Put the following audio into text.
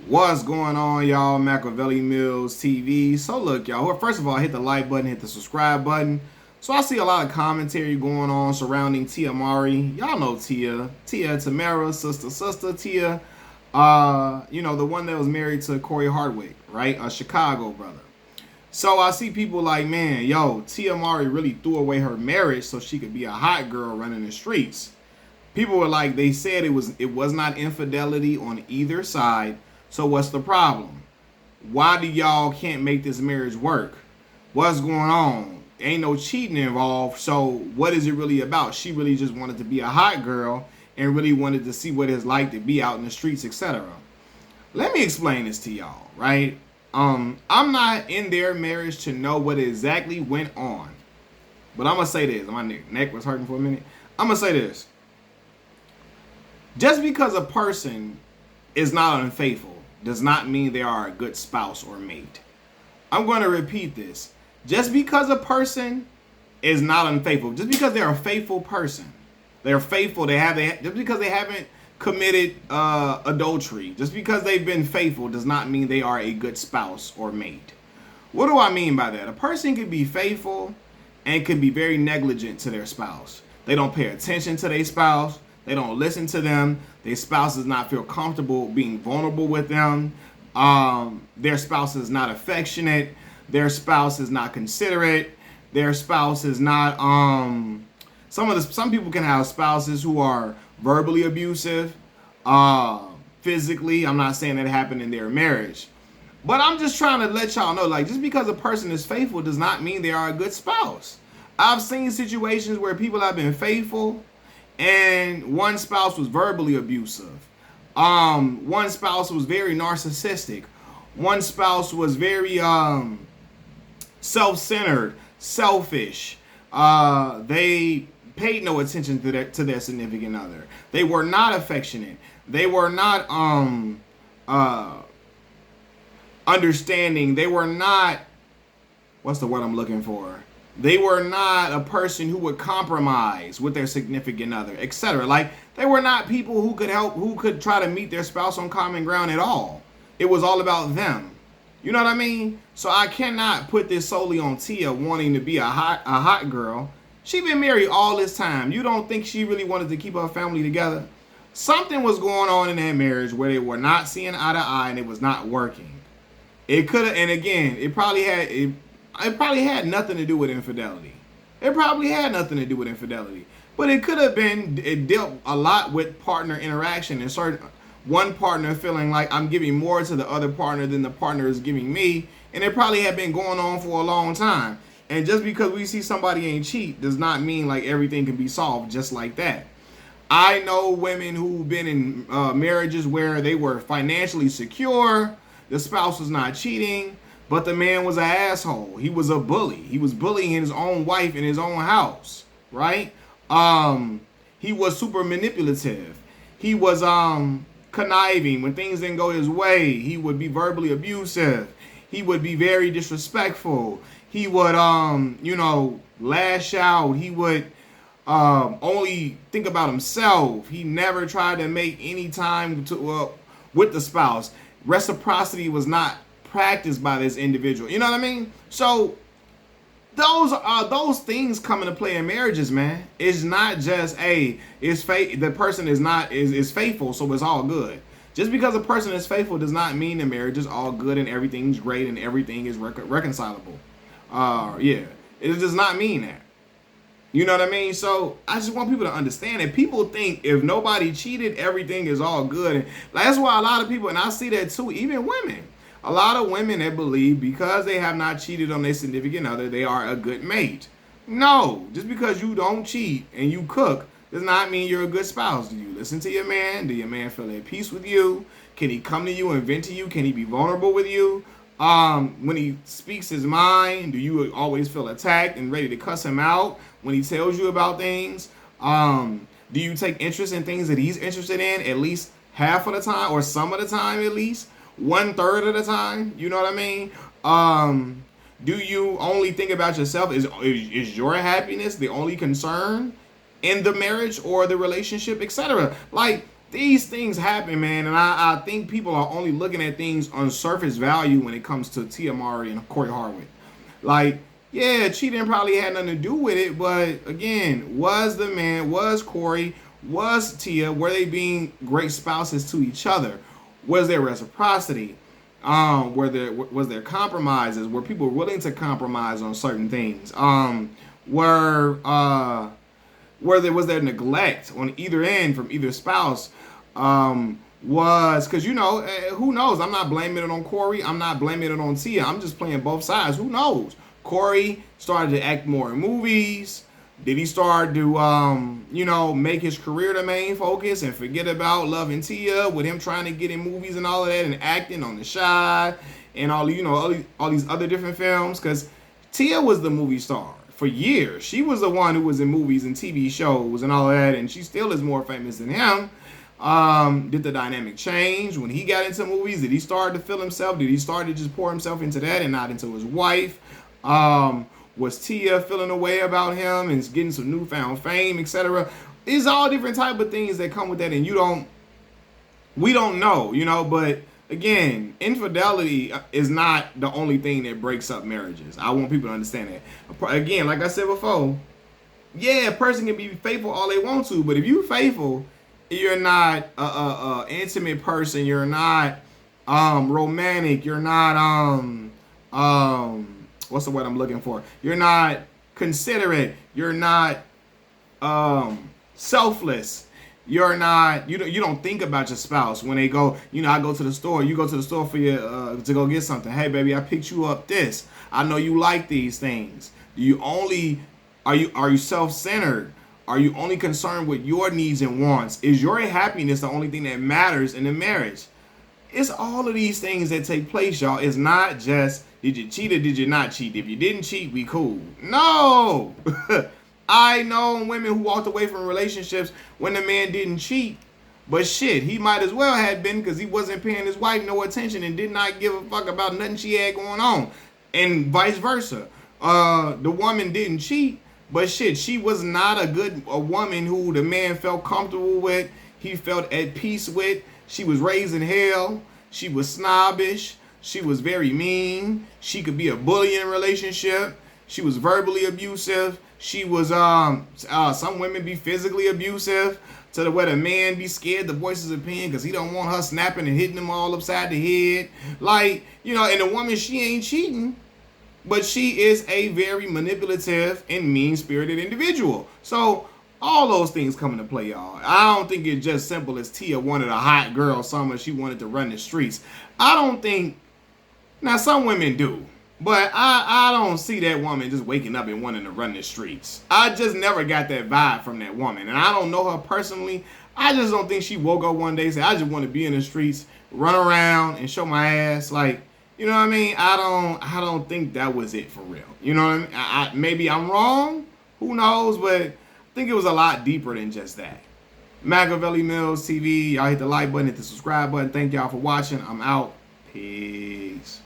What's going on, y'all? Machiavelli Mills TV. So look, y'all, first of all, hit the like button, hit the subscribe button. So I see a lot of commentary going on surrounding Tia Mowry. Y'all know Tia Tamara, sister Tia. The one that was married to Cory Hardrict, right? A Chicago brother. So I see people like, man, yo, Tia Mowry really threw away her marriage so she could be a hot girl running the streets. People were like, they said it was not infidelity on either side. So what's the problem? Why do y'all can't make this marriage work? What's going on? Ain't no cheating involved. So what is it really about? She really just wanted to be a hot girl and really wanted to see what it's like to be out in the streets, etc. Let me explain this to y'all, right? I'm not in their marriage to know what exactly went on. But I'm going to say this. My neck was hurting for a minute. I'm going to say this. Just because a person is not unfaithful does not mean they are a good spouse or mate. I'm going to repeat this. Just because a person is not unfaithful, just because they're a faithful person, they're faithful, just because they haven't committed adultery, just because they've been faithful does not mean they are a good spouse or mate. What do I mean by that? A person can be faithful and can be very negligent to their spouse. They don't pay attention to their spouse. They don't listen to them. Their spouse does not feel comfortable being vulnerable with them. Their spouse is not affectionate. Their spouse is not considerate. Their spouse is not. Some people can have spouses who are verbally abusive, physically. I'm not saying that happened in their marriage, but I'm just trying to let y'all know, like, just because a person is faithful does not mean they are a good spouse. I've seen situations where people have been faithful and one spouse was verbally abusive. One spouse was very narcissistic. One spouse was very self-centered, selfish. They paid no attention to their significant other. They were not affectionate. They were not understanding. They were not, what's the word I'm looking for? They were not a person who would compromise with their significant other, etc. Like, they were not people who could try to meet their spouse on common ground at all. It was all about them. You know what I mean? So I cannot put this solely on Tia wanting to be a hot girl. She been married all this time. You don't think she really wanted to keep her family together? Something was going on in that marriage where they were not seeing eye to eye and it was not working. It could have, and again, it probably had nothing to do with infidelity. It probably had nothing to do with infidelity. But it could have been, it dealt a lot with partner interaction and one partner feeling like I'm giving more to the other partner than the partner is giving me. And it probably had been going on for a long time. And just because we see somebody ain't cheat does not mean like everything can be solved just like that. I know women who've been in marriages where they were financially secure, the spouse was not cheating, but the man was an asshole. He was a bully. He was bullying his own wife in his own house, right? He was super manipulative. He was conniving. When things didn't go his way, he would be verbally abusive. He would be very disrespectful. He would, lash out. He would only think about himself. He never tried to make any time with the spouse. Reciprocity was not practiced by this individual. You know what I mean? So those things come into play in marriages, man. It's not just the person is faithful, so it's all good. Just because a person is faithful does not mean the marriage is all good and everything's great and everything is reconcilable. It does not mean that. You know what I mean? So I just want people to understand that people think if nobody cheated, everything is all good. And that's why a lot of people, and I see that too, even women. A lot of women that believe because they have not cheated on their significant other, they are a good mate. No, just because you don't cheat and you cook does not mean you're a good spouse. Do you listen to your man? Do your man feel at peace with you? Can he come to you and vent to you? Can he be vulnerable with you? When he speaks his mind, do you always feel attacked and ready to cuss him out when he tells you about things? Do you take interest in things that he's interested in at least half of the time or some of the time at least? 1/3 of the time, you know what I mean? Do you only think about yourself? Is your happiness the only concern in the marriage or the relationship, etc.? Like, these things happen, man, and I think people are only looking at things on surface value when it comes to Tia Mowry and Cory Hardrict. Like, yeah, cheating probably had nothing to do with it, but again, was Cory, was Tia, were they being great spouses to each other? Was there reciprocity? Was there compromises? Were people willing to compromise on certain things? Was there neglect on either end from either spouse? Because who knows? I'm not blaming it on Cory. I'm not blaming it on Tia. I'm just playing both sides. Who knows? Cory started to act more in movies. Did he start to make his career the main focus and forget about loving Tia with him trying to get in movies and all of that and acting on The Shy and all these other different films? Because Tia was the movie star for years. She was the one who was in movies and TV shows and all of that, and she still is more famous than him. Did the dynamic change when he got into movies? Did he start to feel himself? Did he start to just pour himself into that and not into his wife? Was Tia feeling a way about him and getting some newfound fame, etc.? It's all different type of things that come with that, and we don't know, but again, infidelity is not the only thing that breaks up marriages. I want people to understand that. Again, like I said before, yeah, a person can be faithful all they want to, but if you're faithful, you're not a intimate person, you're not romantic, you're not what's the word I'm looking for? You're not considerate. You're not selfless. You're not. You don't think about your spouse when they go. I go to the store. You go to the store for to go get something. Hey, baby, I picked you up this. I know you like these things. Are you self-centered? Are you only concerned with your needs and wants? Is your happiness the only thing that matters in the marriage? It's all of these things that take place, y'all. It's not just, did you cheat or did you not cheat? If you didn't cheat, we cool. No. I know women who walked away from relationships when the man didn't cheat. But shit, he might as well have been, because he wasn't paying his wife no attention and did not give a fuck about nothing she had going on. And vice versa. The woman didn't cheat, but shit, she was not a woman who the man felt comfortable with. He felt at peace with. She was raised in hell. She was snobbish. She was very mean. She could be a bully in a relationship. She was verbally abusive. She was some women be physically abusive to the where the man be scared to voice his opinion because he don't want her snapping and hitting him all upside the head. And the woman, she ain't cheating, but she is a very manipulative and mean-spirited individual. So all those things come into play, y'all. I don't think it's just simple as Tia wanted a hot girl summer. She wanted to run the streets. I don't think. Now, some women do. But I don't see that woman just waking up and wanting to run the streets. I just never got that vibe from that woman. And I don't know her personally. I just don't think she woke up one day and said, I just want to be in the streets, run around and show my ass. Like, you know what I mean? I don't think that was it for real. You know what I mean? Maybe I'm wrong. Who knows? But I think it was a lot deeper than just that. Machiavelli Mills TV. Y'all hit the like button, hit the subscribe button. Thank y'all for watching. I'm out. Peace.